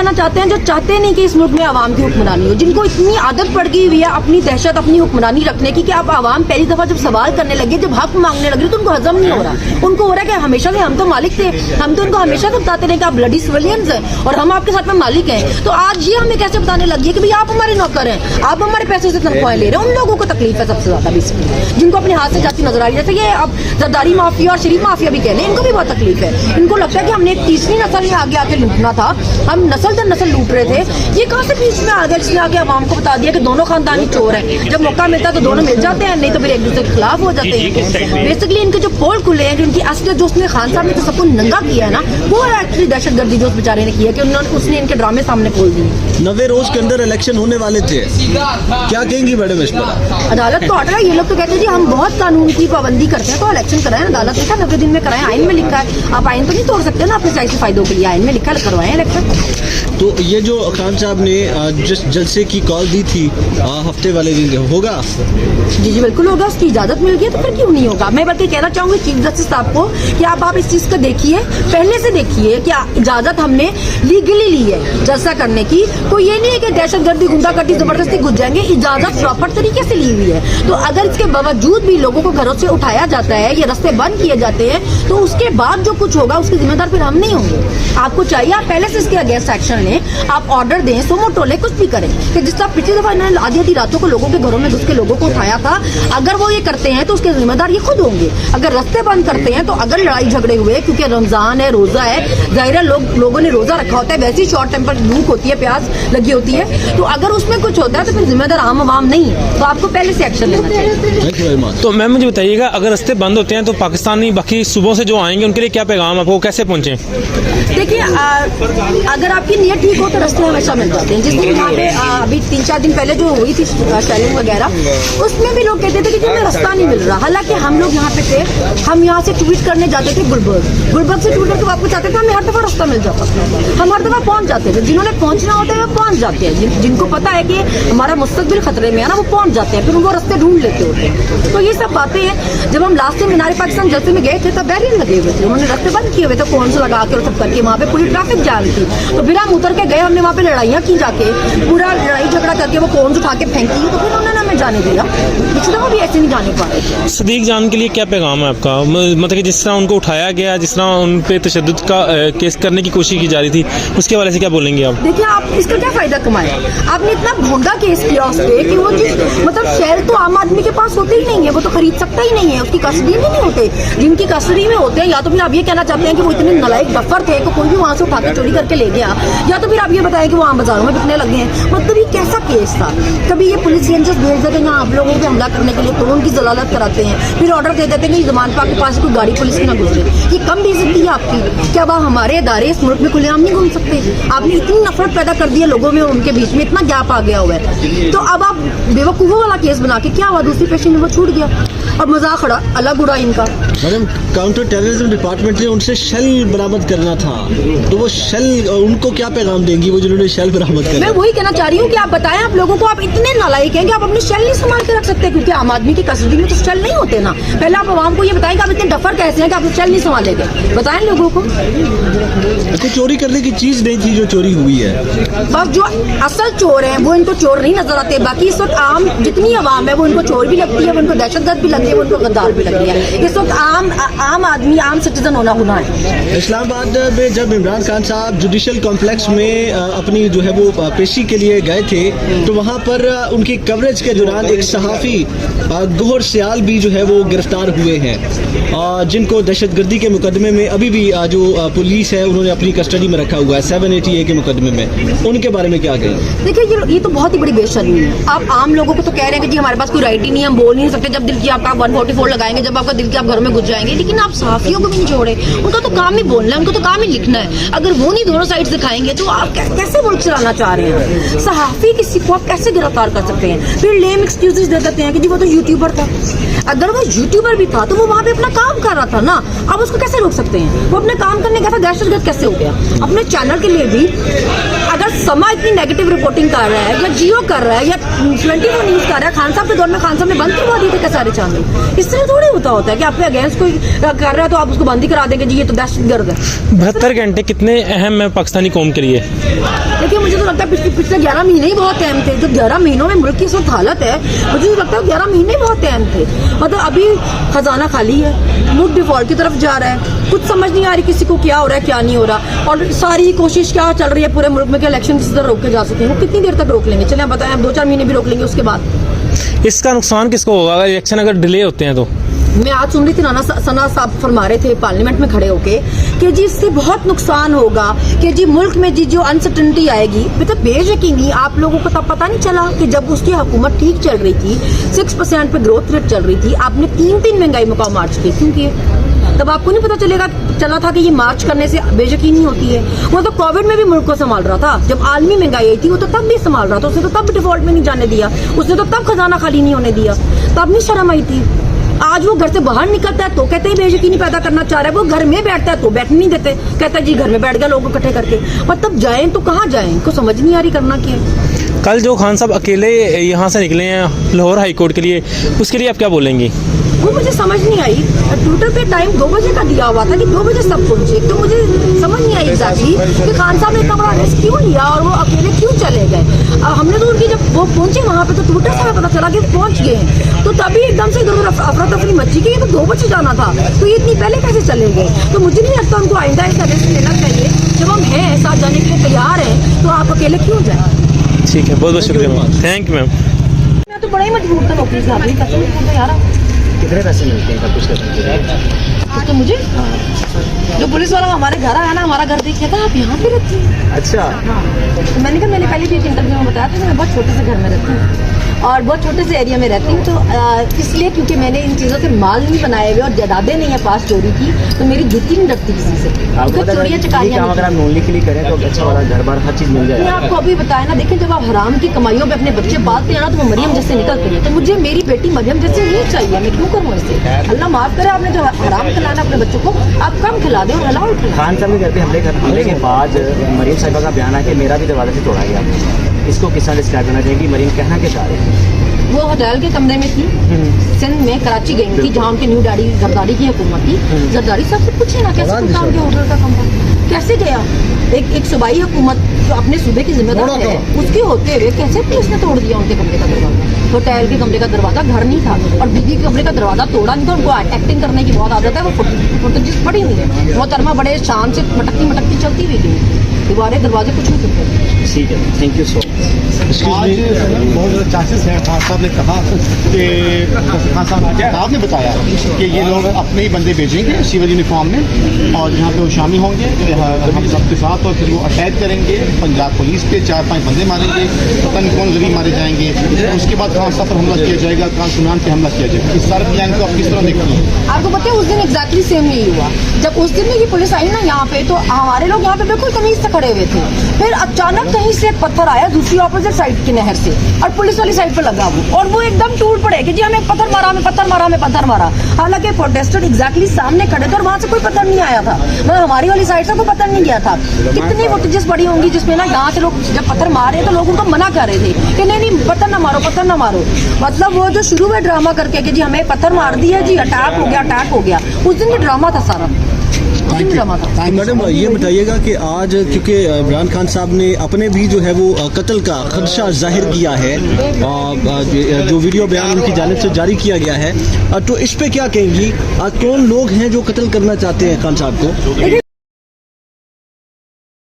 करना चाहते हैं जो चाहते नहीं कि इस मुल्क में आवाम की हुक्मरानी हो, जिनको इतनी आदत पड़ गई हुई है अपनी दहशत, अपनी हुक्मरानी रखने की कि अब आवाम पहली दफा जब सवाल करने लगे, जब हक मांगने लगे तो उनको हजम नहीं हो रहा। उनको हो रहा है कि हमेशा से हम तो मालिक थे, हम तो उनको हमेशा से बताते रहे कि आप ब्लडी सिविलियंस हैं और हम आपके साथ में मालिक हैं। तो आज ये हमें कैसे बताने लगी है कि भाई आप हमारे नौकर हैं, आप हमारे पैसे से तनख्वाहें ले रहे हैं। उन लोगों को तकलीफ है सबसे ज्यादा बेसिकली, जिनको अपने हाथ से जाती नजर आ रही है। जैसे ये अब जरदारी माफिया और शरीफ माफिया भी कह लें, इनको भी बहुत तकलीफ है। इनको लगता है कि हमने एक तीसरी नस्ल में आगे आके लूटना था, हम नस्ल दर नस्ल लूट रहे थे। ये कहाँ से बीच में आ गया जिसने आगे आवाम को बता दिया कि दोनों खानदानी चोर हैं। जब मौका मिलता है तो दोनों मिल जाते हैं, नहीं तो फिर एक दूसरे के खिलाफ हो जाते हैं। बेसिकली इनके जो पोल खुले हैं, जो इनकी असलियत, जो उसने खान साहब ने तो सबको नंगा किया है ना, वो एक्चुअली दहशतगर्दी जो उस बेचारे ने किया कि उसने इनके ड्रामे सामने खोल दिए। 90 रोज के अंदर इलेक्शन होने वाले थे, क्या कहेंगी मैडम इस पर? अदालत को ऑर्डर है, ये लोग तो कहते हैं जी हम बहुत कानून की पाबंदी करते हैं तो इलेक्शन कराएं। अदालत लिखा 90 दिन में कराएं, आइन में लिखा है। आप आइन तो नहीं तोड़ सकते ना अपने सियासी फायदों के लिए, आइन में लिखा करवाएं इलेक्शन। तो ये जो खान साहब ने जिस जलसे की कॉल दी थी हफ्ते वाले दिन, होगा? जी जी बिल्कुल होगा, उसकी इजाजत मिल गई तो फिर क्यों नहीं होगा। मैं बल्कि कहना चाहूंगी चीफ जस्टिस साहब को कि आप इस चीज को देखिए, पहले से देखिए कि इजाजत हमने लीगली ली है जलसा करने की। कोई ये नहीं है कि दहशतगर्दी गुंडागर्दी जबरदस्ती घुस जाएंगे, इजाजत प्रॉपर तरीके से ली हुई है। तो अगर इसके बावजूद भी लोगों को घरों से उठाया जाता है, ये रास्ते बंद किए जाते हैं, तो उसके बाद जो कुछ होगा उसकी जिम्मेदार फिर हम नहीं होंगे। आपको चाहिए आप पहले से इसके अगेंस्ट एक्शन लें, आप ऑर्डर दें, सोमो टोले कुछ भी करें कि जिस तरह पिछली दफा इन्होंने आधी आधी रातों को लोगों के घरों में घुस के लोगों को उठाया था। अगर वो ये करते हैं तो उसके जिम्मेदार ये खुद होंगे। अगर रास्ते बंद करते हैं तो अगर लड़ाई झगड़े हुए, क्योंकि रमजान है, रोजा है, जाहिर है लोगों ने रोजा रखा होता है, वैसे ही शॉर्ट टेम्पर भूख होती है, प्यास लगी होती है, तो अगर उसमें कुछ होता है तो फिर जिम्मेदार आम आवाम नहीं है। तो आपको पहले से एक्शन लेना चाहिए। तो मैम मुझे बताइएगा, अगर रास्ते बंद होते हैं तो पाकिस्तानी बाकी सूबों से जो आएंगे उनके लिए क्या पैगाम, आपको कैसे पहुंचे? देखिए अगर आपकी नीयत ठीक हो तो रास्ते हमेशा मिल जाते हैं। जिस दिन यहाँ पे अभी 3-4 दिन पहले जो हुई थी शेलिंग वगैरह, उसमें भी लोग कहते थे कि हमें रास्ता नहीं मिल रहा। हालांकि हम लोग यहाँ पे थे, हम यहाँ से ट्वीट करने जाते थे गुलबर्ग से ट्वीट करके वापस जाते थे, हमें हर दफा रास्ता मिल जाता था, हम हर दफा पहुंच जाते थे। जिन्होंने पहुंचना होता है वो पहुंच जाते हैं, जिनको पता है कि हमारा मुस्तकबिल खतरे में है ना, वो पहुंच जाते हैं, फिर वो रास्ते ढूंढ लेते होते हैं। तो ये सब बातें हैं। जब हम लास्ट में मीनार पाकिस्तान जलसे में गए थे तब बैरियर लगे हुए थे, उन्होंने रास्ते बंद किए हुए थे, फोन से लगा के और सब करके, वहाँ पे पूरी ट्रैफिक जाम थी। तो फिर हम उतर के गए, हमने वहाँ पे लड़ाइयाँ की जाके, पूरा लड़ाई झगड़ा करके वो फोन उठा के फेंकी, तो फिर उन्होंने हमें जाने दिया। पिछले दफा भी ऐसे नहीं जाने पाए। सदीक जान के लिए क्या पैगाम है आपका? मतलब कि जिस तरह उनको उठाया गया, जिस तरह उन पे तशद्दुद का केस करने की कोशिश की जा रही थी, उसके हवाले से क्या बोलेंगे आप? देखिए आप इसका क्या फायदा कमाया? आपने इतना भोंगा केस किया उस पे कि वो मतलब शेयर तो आम आदमी के पास होते ही नहीं है, वो तो खरीद सकता ही नहीं है, उसकी कस्टडी में नहीं होते। जिनकी कस्टडी में होते हैं, या तो फिर आप ये कहना चाहते हैं कि वो इतने नालायक डफर थे कि कोई भी वहाँ से उठा के चोरी करके ले गया, या तो फिर आप ये बताएं कि वो आम बाजारों में बिकने लगे हैं। मतलब ये कैसा केस था? कभी ये पुलिस रेंजर्स भेज देते हैं आप लोगों पे हमला करने के लिए, तो उनकी जलालत कराते हैं, फिर ऑर्डर दे देते हैं कि जमान पाक के पास कोई गाड़ी पुलिस की ना गुजरे। ये कम बेइज्जती है आपकी। क्या वह हमारे इदारे इस मुल्क में खुलेआम नहीं घूम सकते? आपने इतनी नफरत पैदा कर दी है लोगों में, उनके बीच में इतना गैप आ गया हुआ है। तो अब आप बेवकूफ़ों वाला केस बना के क्या हुआ, दूसरी पेशी में वो छूट गया और मजाक अलग उड़ा इनका। मैडम काउंटर टेररिज्म डिपार्टमेंट ने उनसे शेल बरामद करना था, तो वो शेल, उनको क्या पैगाम देंगी वो जिन्होंने शेल बरामद कर? मैं वही कहना चाह रही हूँ कि आप बताएं, आप लोगों को आप इतने नालायक हैं कि आप अपने शेल नहीं संभाल के रख सकते, क्योंकि आम आदमी की कस्टडी में तो शेल नहीं होते ना। पहले आप आवाम को ये बताएं कि आप इतने डफर कैसे हैं कि आप शेल नहीं संभालेंगे, बताएं लोगों को। तो चोरी करने की चीज नहीं थी जो चोरी हुई है, बस जो असल चोर हैं वो इनको चोर नहीं नजर आते। बाकी इस वक्त आम जितनी आवाम है वो इनको चोर भी लगती है, वो इनको दहशतगर्द भी लगती है, वो इनको गद्दार भी लगती है। इस वक्त आम आदमी, आम सिटीजन होना गुनाह है। इस्लामाबाद में जब इमरान खान साहब जुडिशल कॉम्प्लेक्स में अपनी जो है वो पेशी के लिए गए थे, तो वहाँ पर उनकी कवरेज के दौरान एक सहाफ़ी गोहर सियाल भी जो है वो गिरफ्तार हुए हैं, जिनको दहशतगर्दी के मुकदमे में अभी भी जो पुलिस है उन्होंने अपनी कस्टडी में रखा हुआ है 780A के मुकदमे में। उनके बारे में क्या कहें? देखिए ये तो बहुत ही बड़ी बेशर्मी है। आप आम लोगों को तो कह रहे हैं कि जी हमारे पास कोई राइट ही नहीं है, हम बोल नहीं सकते, जब दिल की आपका 144 लगाएंगे, जब आपका दिल की आप घर में घुस जाएंगे। लेकिन आप सहाफियों को भी नहीं छोड़े, उनका तो काम ही बोलना है, उनको तो काम ही लिखना है। अगर वो नहीं दोनों साइड दिखाएंगे तो आप कैसे मुल्क चलाना चाह रहे हैं? सहाफी किसी को आप कैसे गिरफ्तार कर सकते हैं? फिर लेम एक्सक्यूजेस दे देते हैं कि जी वो तो यूट्यूबर था। अगर वो यूट्यूबर भी था तो वो वहाँ पे अपना काम कर रहा था ना, आप उसको कैसे रोक सकते हैं? वो अपने काम करने गया था, दहशतगर्द कैसे हो गया? अपने चैनल के लिए भी अगर समा इतनी नेगेटिव रिपोर्टिंग कर रहा है या जियो कर रहा है या 24 न्यूज कर रहा है, खान साहब के दौर में खान साहब ने बंद करवा दिए थे सारे चैनल। इस तरह थोड़ी होता है कि आपके अगेंस्ट कोई कर रहा है तो आप उसको बंद ही करा देंगे जी ये तो दहशतगर्द है। 72 घंटे कितने अहम है पाकिस्तानी कौम के लिए? देखिए मुझे तो लगता है पिछले 11 महीने ही बहुत अहम थे। जो 11 महीनों में मुल्क की इस वक्त हालत है, मुझे तो लगता है 11 महीने बहुत अहम थे। मतलब अभी खजाना खाली है, मुल्क डिफॉल्ट की तरफ जा रहा है, कुछ समझ नहीं आ रही किसी को क्या हो रहा है क्या नहीं हो रहा। और सारी कोशिश क्या चल रही है पूरे मुल्क में कि इलेक्शन किसी तरह रोके जा सके। वो कितनी देर तक रोक लेंगे? चले आप बताएं, आप 2-4 महीने भी रोक लेंगे, उसके बाद इसका नुकसान किसको होगा अगर इलेक्शन अगर डिले होते हैं तो? मैं आज सुन रही थी राना सना साहब फरमा रहे थे पार्लियामेंट में खड़े होके कि जी इससे बहुत नुकसान होगा, कि जी मुल्क में जी जो अनसर्टेनिटी आएगी। मतलब बेयकीनी आप लोगों को तब पता नहीं चला कि जब उसकी हुकूमत ठीक चल रही थी, 6% पे ग्रोथ रेट चल रही थी, आपने 3 महंगाई मुकाम मार्च किए। क्यों किए? तब आपको नहीं पता चला था कि ये मार्च करने से बेयकीनी होती है। वो तो कोविड में भी मुल्क को संभाल रहा था, जब आलमी महंगाई आई थी वो तो तब भी संभाल रहा था, उसने तो तब डिफॉल्ट में नहीं जाने दिया, उसने तो तब खजाना खाली नहीं होने दिया, तब नहीं शर्म आई थी। आज वो घर से बाहर निकलता है तो कहते हैं बेयकीनी पैदा करना चाह रहा है, वो घर में बैठता है तो बैठने नहीं देते, कहता है जी घर में बैठ गया लोग इकट्ठे करके। और तब जाएं तो कहाँ जाएं, को समझ नहीं आ रही करना क्या है। कल जो खान साहब अकेले यहाँ से निकले हैं लाहौर हाई कोर्ट के लिए, उसके लिए आप क्या बोलेंगी? वो मुझे समझ नहीं आई। ट्विटर पे टाइम 2 बजे का दिया हुआ था कि 2 बजे सब पहुंचे, तो मुझे समझ नहीं आई एग्जैक्टली कि खान साहब ने इतना बड़ा रिस्क क्यों लिया और वो अकेले क्यों चले गए। हमने तो उनकी जब वो पहुंचे वहां पे तो ट्विटर से हमें पता चला कि वो पहुंच गए हैं, तो तभी एकदम से इधर अफरा तफरी मची कि ये तो 2 बजे जाना था, तो ये इतनी पहले कैसे चले गए। तो मुझे नहीं लगता उनको आइंदा ऐसा रिस्क लेना चाहिए। जब हम हैं साथ जाने के लिए तैयार हैं तो आप अकेले क्यों जाए। ठीक है, बहुत बहुत शुक्रिया मैम, थैंक यू मैम। मैं तो बड़ा ही मजबूर था नौकरी से, आपने कसम यार। कितने पैसे मिलते हैं कुछ करने तो मुझे जो पुलिस वाला हमारे घर आया ना, हमारा घर देख लिया था, आप यहाँ पे रहती हैं? अच्छा। तो मैंने कहा, मैंने पहले भी एक इंटरव्यू में बताया था कि मैं बहुत छोटे से घर में रहती हूँ और बहुत छोटे से एरिया में रहती हूँ। तो इसलिए क्योंकि मैंने इन चीज़ों से माल नहीं बनाए हुए और जदादे नहीं है पास चोरी की, तो मेरी जुत्ती नहीं डरती किसी से। चोरियाँ चकारियाँ अगर आप लोनली के लिए करें तो अच्छा वाला घर बार हर चीज़ मिल जाए। मैंने आपको अभी बताया ना, देखिए जब आप हराम की कमाइयों पे अपने बच्चे पालते हैं ना तो वो मरियम जैसे निकलते हैं। तो मुझे मेरी बेटी मरियम जैसे नहीं चाहिए, मैं क्यों करूँ इसे। अल्लाह माफ करे, आपने जो हराम खिलाना अपने बच्चों को आप कम खिला दें और हलाल खिलाएं। खान साहब ने कहते हमले के बाद मरीम साहिबा का बयान है कि मेरा भी दरवाजा से तोड़ा गया। इसको किस तरह डिस्क्राइब करना चाहिए कि मरीम कहना क्या चाह रहे हैं? वो होटल के कमरे में थी, सिंध में कराची गई थी जहाँ उनके न्यू डैडी जरदारी की हुकूमत थी। जरदारी साहब से पूछे ना कैसे टूटा उनके होटल का कमरा, कैसे गया। एक सूबाई हुकूमत जो अपने सूबे की जिम्मेदार है उसके होते हुए कैसे पुलिस ने तोड़ दिया उनके कमरे का दरवाजा। होटल के कमरे का दरवाजा घर नहीं था और बीबी के कमरे का दरवाजा तोड़ा नहीं था। उनको एक्टिंग करने की बहुत आदत है, वो फुटेज पड़ी हुई है। वो तरमा बड़े शान से मटकती चलती हुई गई, दीवारें दरवाजे कुछ नहीं टूटे। ठीक है, थैंक यू सो मच। आज बहुत ज़्यादा चांसेस हैं। खान साहब ने कहा कि खान साहब ने बताया कि ये लोग अपने ही बंदे भेजेंगे सिविल यूनिफॉर्म में और यहाँ पे वो शामिल होंगे हम सबके साथ, और फिर वो अटैक करेंगे पंजाब पुलिस पे, 4-5 बंदे मारेंगे, पता नहीं कौन जरिए मारे जाएंगे। उसके बाद खान साहब पर हमला किया जाएगा, खान सुनान पे हमला किया जाएगा। इस सारे प्लान को आप किस तरह देखती हैं? आपको पता है उस दिन एग्जैक्टली सेम यही हुआ। जब उस दिन ये पुलिस आई ना यहाँ पे, तो हमारे लोग यहाँ पे बिल्कुल तमीज से खड़े हुए थे। फिर अचानक कहीं से एक पत्थर आया दूसरी ऑपोजिट साइड की नहर से और पुलिस वाली साइड पे लगा वो, और वो एकदम टूट पड़े कि जी हमें पत्थर मारा, हमें पत्थर मारा, हमें पत्थर मारा। हालांकि प्रोटेस्टर एग्जैक्टली सामने खड़े थे और वहां से कोई पत्थर नहीं आया था, मतलब हमारी वाली साइड से कोई पत्थर नहीं गया था। कितनी फुटेजेस पड़ी होंगी जिसमें ना यहाँ से लोग जब पत्थर मार रहे तो लोग उनको मना कर रहे थे कि नहीं पत्थर ना मारो, पत्थर ना मारो। मतलब वो जो शुरू में ड्रामा करके कि जी हमें पत्थर मार दिया, जी अटैक हो गया, उस दिन ये ड्रामा था सारा। मैडम ये बताइएगा कि आज क्योंकि इमरान खान साहब ने अपने भी जो है वो कत्ल का खदशा जाहिर किया है, जो वीडियो बयान उनकी जानिब से जारी किया गया है, तो इस पे क्या कहेंगी? कौन लोग हैं जो कत्ल करना चाहते हैं खान साहब को? देखिए